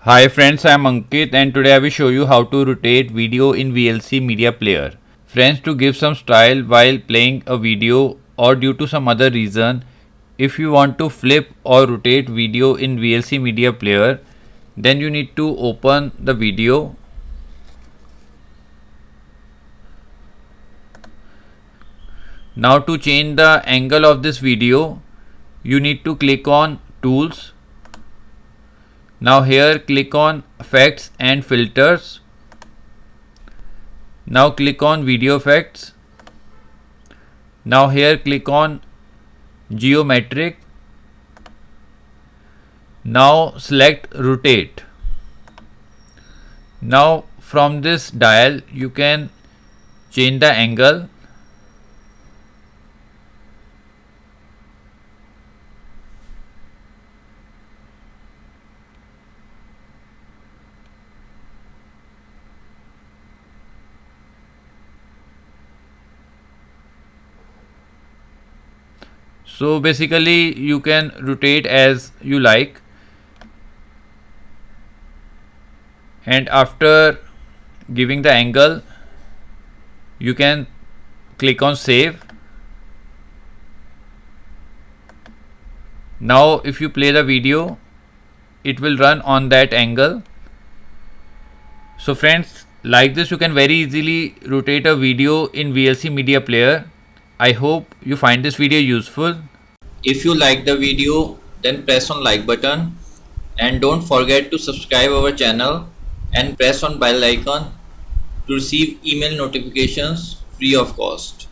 Hi friends, I am Ankit and today I will show you how to rotate video in VLC media player. Friends, to give some style while playing a video or due to some other reason, if you want to flip or rotate video in VLC media player, then you need to open the video. Now to change the angle of this video, you need to click on tools. Now here click on effects and filters. Now click on video effects. Now here click on geometric. Now select rotate. Now from this dial you can change the angle. So basically you can rotate as you like, and after giving the angle you can click on save. Now if you play the video, it will run on that angle. So friends, like this you can very easily rotate a video in VLC media player. I hope you find this video useful. If you like the video, then press on like button and don't forget to subscribe our channel and press on bell icon to receive email notifications free of cost.